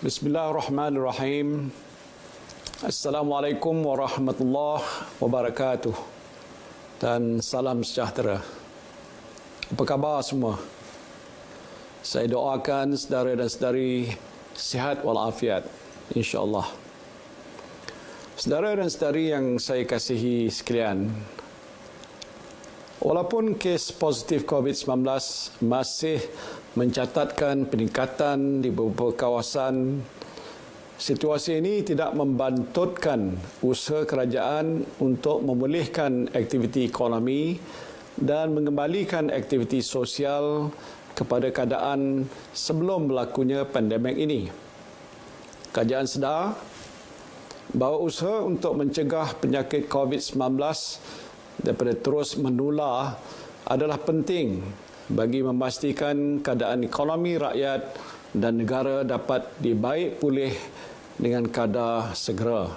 Bismillahirrahmanirrahim. Assalamualaikum warahmatullahi wabarakatuh. Dan salam sejahtera. Apa khabar semua? Saya doakan saudara dan saudari sihat walafiat, insya-Allah. Saudara dan saudari yang saya kasihi sekalian, walaupun kes positif COVID-19 masih mencatatkan peningkatan di beberapa kawasan, situasi ini tidak membantutkan usaha kerajaan untuk memulihkan aktiviti ekonomi dan mengembalikan aktiviti sosial kepada keadaan sebelum berlakunya pandemik ini. Kerajaan sedar bahawa usaha untuk mencegah penyakit COVID-19 daripada terus menular adalah penting bagi memastikan keadaan ekonomi rakyat dan negara dapat dibaik pulih dengan kadar segera.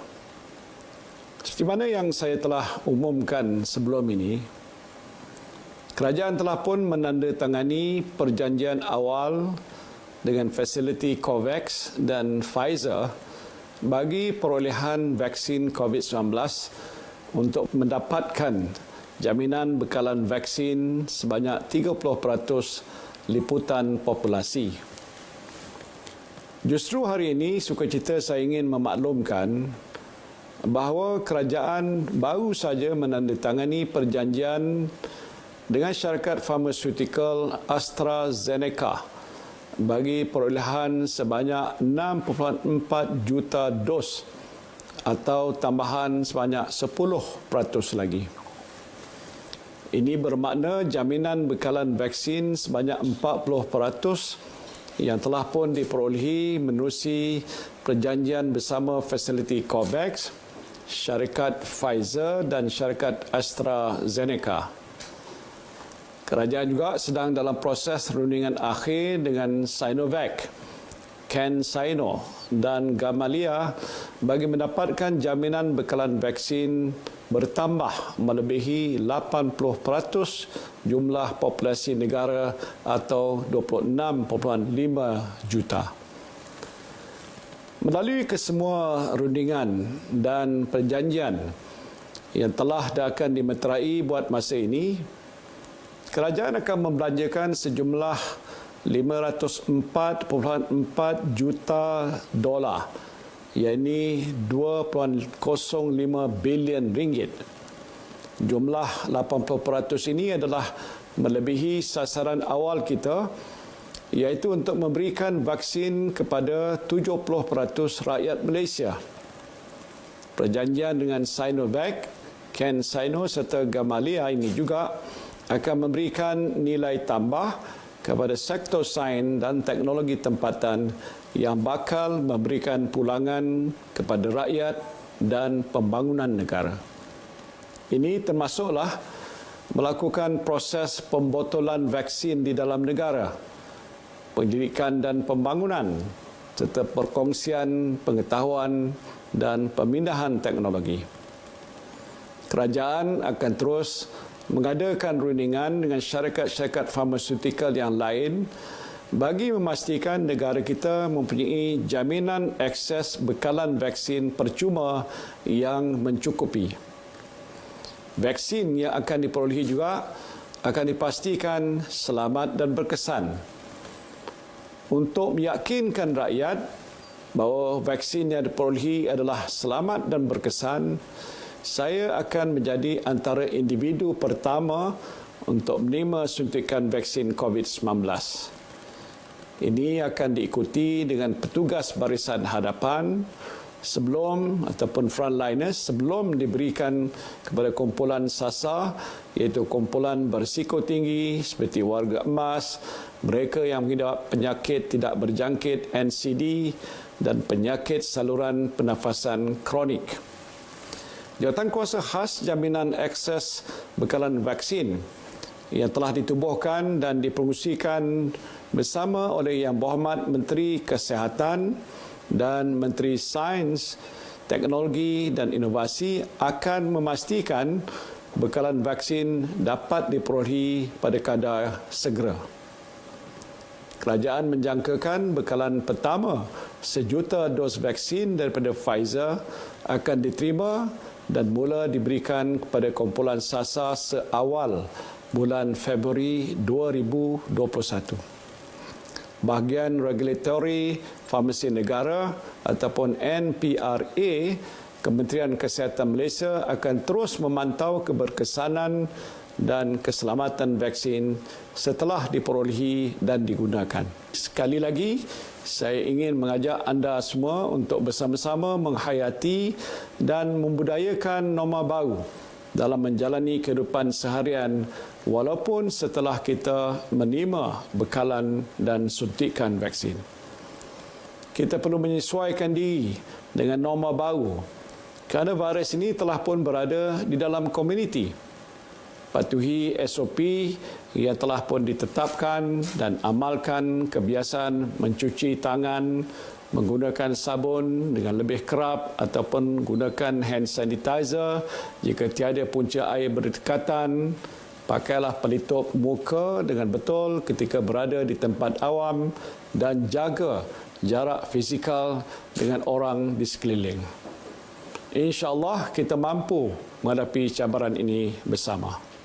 Seperti mana yang saya telah umumkan sebelum ini, kerajaan telah pun menandatangani perjanjian awal dengan fasiliti COVAX dan Pfizer bagi perolehan vaksin COVID-19 untuk mendapatkan jaminan bekalan vaksin sebanyak 30% liputan populasi. Justru hari ini sukacita saya ingin memaklumkan bahawa kerajaan baru saja menandatangani perjanjian dengan syarikat farmaseutical AstraZeneca bagi perolehan sebanyak 6.4 juta dos atau tambahan sebanyak 10% lagi. Ini bermakna jaminan bekalan vaksin sebanyak 40% yang telah pun diperolehi menerusi perjanjian bersama fasiliti COVAX, syarikat Pfizer dan syarikat AstraZeneca. Kerajaan juga sedang dalam proses rundingan akhir dengan Sinovac, CanSino dan Gamaleya bagi mendapatkan jaminan bekalan vaksin bertambah melebihi 80% jumlah populasi negara atau 26.5 juta. Melalui kesemua rundingan dan perjanjian yang telah dan akan dimeterai buat masa ini, kerajaan akan membelanjakan sejumlah 504.4 juta dolar, iaitu 2.05 bilion ringgit. Jumlah 80% ini adalah melebihi sasaran awal kita, iaitu untuk memberikan vaksin kepada 70% rakyat Malaysia. Perjanjian dengan Sinovac, CanSino serta Gamaleya ini juga akan memberikan nilai tambah kepada sektor sains dan teknologi tempatan yang bakal memberikan pulangan kepada rakyat dan pembangunan negara. Ini termasuklah melakukan proses pembotolan vaksin di dalam negara, pendidikan dan pembangunan, serta perkongsian pengetahuan dan pemindahan teknologi. Kerajaan akan terus mengadakan rundingan dengan syarikat-syarikat farmaseutical yang lain bagi memastikan negara kita mempunyai jaminan akses bekalan vaksin percuma yang mencukupi. Vaksin yang akan diperolehi juga akan dipastikan selamat dan berkesan. Untuk meyakinkan rakyat bahawa vaksin yang diperolehi adalah selamat dan berkesan, saya akan menjadi antara individu pertama untuk menerima suntikan vaksin COVID-19. Ini akan diikuti dengan petugas barisan hadapan sebelum ataupun frontliners sebelum diberikan kepada kumpulan sasar, iaitu kumpulan berisiko tinggi seperti warga emas, mereka yang mengidap penyakit tidak berjangkit NCD dan penyakit saluran pernafasan kronik. Jawatankuasa khas jaminan akses bekalan vaksin yang telah ditubuhkan dan dipromosikan bersama oleh Yang Berhormat Menteri Kesihatan dan Menteri Sains, Teknologi dan Inovasi akan memastikan bekalan vaksin dapat diperolehi pada kadar segera. Kerajaan menjangkakan bekalan pertama 1 juta dos vaksin daripada Pfizer akan diterima dan mula diberikan kepada kumpulan SASA seawal bulan Februari 2021. Bahagian Regulatory Farmasi Negara ataupun NPRA, Kementerian Kesihatan Malaysia akan terus memantau keberkesanan dan keselamatan vaksin setelah diperolehi dan digunakan. Sekali lagi, saya ingin mengajak anda semua untuk bersama-sama menghayati dan membudayakan norma baru dalam menjalani kehidupan seharian walaupun setelah kita menerima bekalan dan suntikan vaksin. Kita perlu menyesuaikan diri dengan norma baru kerana virus ini telah pun berada di dalam komuniti. Patuhi SOP yang telah pun ditetapkan dan amalkan kebiasaan mencuci tangan, menggunakan sabun dengan lebih kerap ataupun gunakan hand sanitizer jika tiada punca air berdekatan. Pakailah pelitup muka dengan betul ketika berada di tempat awam dan jaga jarak fizikal dengan orang di sekeliling. InsyaAllah kita mampu menghadapi cabaran ini bersama.